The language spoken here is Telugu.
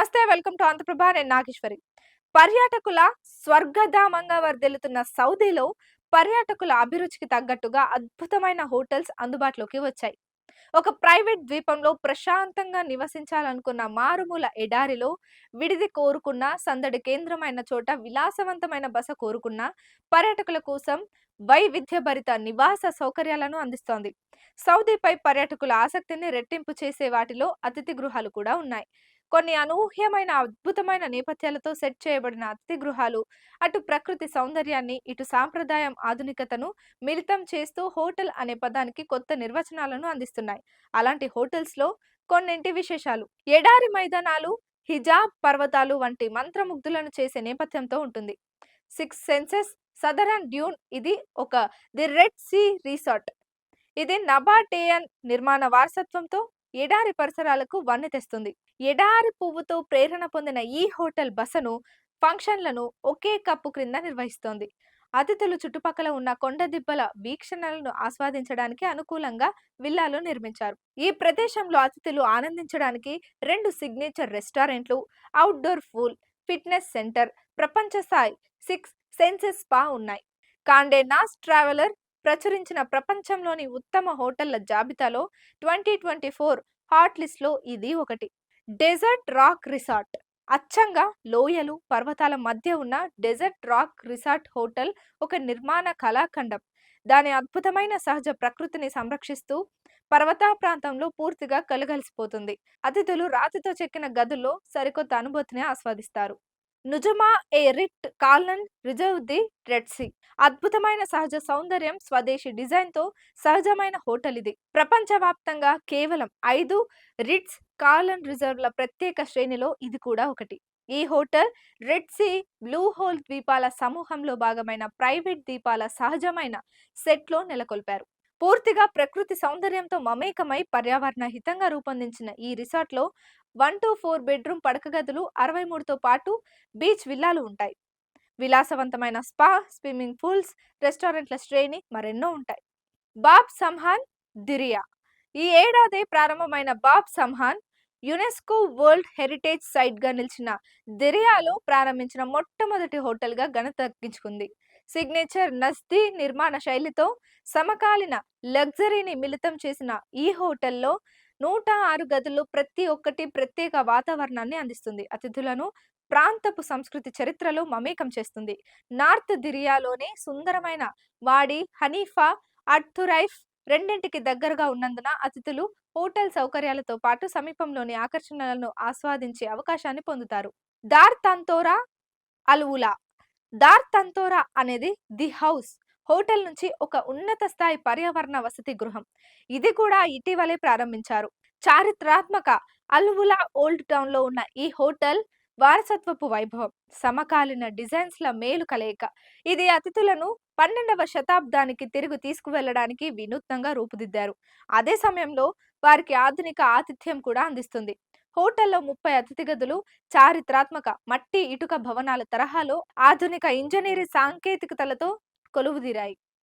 నమస్తే, వెల్కమ్ టు ఆంధ్రప్రభ. నేను నాగేశ్వరి. పర్యాటకుల స్వర్గధామంగా వర్ధిల్లుతున్న సౌదీలో పర్యాటకుల అభిరుచికి తగ్గట్టుగా అద్భుతమైన హోటల్స్ అందుబాటులోకి వచ్చాయి. ఒక ప్రైవేట్ ద్వీపంలో ప్రశాంతంగా నివసించాలనుకున్న మారుమూల ఎడారిలో విడిది కోరుకున్న సందడి కేంద్రమైన చోట విలాసవంతమైన బస కోరుకున్న పర్యాటకుల కోసం వైవిధ్యభరిత నివాస సౌకర్యాలను అందిస్తోంది. సౌదీపై పర్యాటకుల ఆసక్తిని రెట్టింపు చేసే వాటిలో అతిథి గృహాలు కూడా ఉన్నాయి. కొన్ని అనూహ్యమైన అద్భుతమైన నేపథ్యాలతో సెట్ చేయబడిన అతిథి గృహాలు అటు ప్రకృతి సౌందర్యాన్ని, ఇటు సాంప్రదాయం ఆధునికతను మిళితం చేస్తూ హోటల్ అనే పదానికి కొత్త నిర్వచనాలను అందిస్తున్నాయి. అలాంటి హోటల్స్ లో కొన్నింటి విశేషాలు: ఎడారి మైదానాలు, హిజాబ్ పర్వతాలు వంటి మంత్రముగ్ధులను చేసే నేపథ్యంతో ఉంటుంది. సిక్స్ సెన్సెస్ సదరన్ డ్యూన్, ఇది ఒక ది రెడ్ సీ రిసార్ట్. ఇది నబాటేయన్ నిర్మాణ వారసత్వంతో ఎడారి పరిసరాలకు వన్నె తెస్తుంది. ఎడారి పువ్వుతో ప్రేరణ పొందిన ఈ హోటల్ బసను, ఫంక్షన్లను ఒకే కప్పు క్రింద నిర్వహిస్తోంది. అతిథులు చుట్టుపక్కల ఉన్న కొండ దిబ్బల వీక్షణలను ఆస్వాదించడానికి అనుకూలంగా విల్లాలు నిర్మించారు. ఈ ప్రదేశంలో అతిథులు ఆనందించడానికి 2 సిగ్నేచర్ రెస్టారెంట్లు, అవుట్డోర్ పూల్, ఫిట్నెస్ సెంటర్, ప్రపంచ స్థాయి 6 సెన్సెస్ స్పా ఉన్నాయి. కాండే నాస్ట్ ట్రావెలర్ ప్రచురించిన ప్రపంచంలోని ఉత్తమ హోటళ్ల జాబితాలో 2024 హాట్ లిస్ట్ లో ఇది ఒకటి. Desert rock resort. అచ్చంగా లోయలు, పర్వతాల మధ్య ఉన్న డెజర్ట్ రాక్ రిసార్ట్ హోటల్ ఒక నిర్మాణ కళాఖండం. దాని అద్భుతమైన సహజ ప్రకృతిని సంరక్షిస్తూ పర్వత ప్రాంతంలో పూర్తిగా కలగలిసిపోతుంది. అతిథులు రాతితో చెక్కిన గదుల్లో సరికొత్త అనుభూతిని ఆస్వాదిస్తారు. Nujuma a Ritz Carlton reserve the Red Sea. అద్భుతమైన సహజ సౌందర్యం, స్వదేశీ డిజైన్ తో సహజమైన హోటల్ ఇది. ప్రపంచవ్యాప్తంగా కేవలం 5 రిట్స్ కాలన్ రిజర్వ్ల ప్రత్యేక శ్రేణిలో ఇది కూడా ఒకటి. ఈ hotel Red Sea Blue Hole ద్వీపాల సమూహంలో భాగమైన ప్రైవేట్ ద్వీపాల సహజమైన సెట్ లో నెలకొల్పారు. పూర్తిగా ప్రకృతి సౌందర్యంతో మమేకమై పర్యావరణ హితంగా రూపొందించిన ఈ రిసార్ట్ లో 1 to 4 బెడ్రూమ్ పడక గదులు, 63తో పాటు బీచ్ విల్లాలు ఉంటాయి. విలాసవంతమైన స్పా, స్విమ్మింగ్ పూల్స్, రెస్టారెంట్ల శ్రేణి మరెన్నో ఉంటాయి. Bab Samhan Diriyah. ఈ ఏడాది ప్రారంభమైన Bab Samhan UNESCO World Heritage site గా నిలిచిన దిరియాలో ప్రారంభించిన మొట్టమొదటి హోటల్ గా ఘనత దక్కించుకుంది. సిగ్నేచర్ నస్దీ నిర్మాణ శైలితో సమకాలీన లగ్జరీని మిళితం చేసిన ఈ హోటల్లో 106 గదులు, ప్రతి ఒక్కటి ప్రత్యేక వాతావరణాన్ని అందిస్తుంది. అతిథులను ప్రాంతపు సంస్కృతి చరిత్రలో మమేకం చేస్తుంది. నార్త్ దిరియాలోని సుందరమైన వాడి హనీఫా, అట్తురైఫ్ రెండింటికి దగ్గరగా ఉన్నందున అతిథులు హోటల్ సౌకర్యాలతో పాటు సమీపంలోని ఆకర్షణలను ఆస్వాదించే అవకాశాన్ని పొందుతారు. దార్ తంతోరా అల్ ఉలా. దార్ తంతోరా అనేది ది హౌస్ హోటల్ నుంచి ఒక ఉన్నత స్థాయి పర్యావరణ వసతి గృహం. ఇది కూడా ఇటీవలే ప్రారంభించారు. చారిత్రాత్మక అల్ ఉలా ఓల్డ్ టౌన్ లో ఉన్న ఈ హోటల్ వారసత్వపు వైభవం, సమకాలీన డిజైన్స్ ల మేలు కలయిక. ఇది అతిథులను 12వ శతాబ్దానికి తిరిగి తీసుకువెళ్లడానికి వినూత్నంగా రూపుదిద్దారు. అదే సమయంలో వారికి ఆధునిక ఆతిథ్యం కూడా అందిస్తుంది. హోటల్లో 30 అతిథి గదులు, చారిత్రాత్మక మట్టి ఇటుక భవనాల తరహాలో ఆధునిక ఇంజనీరింగ్ సాంకేతికతలతో కొలువుదీరాయి.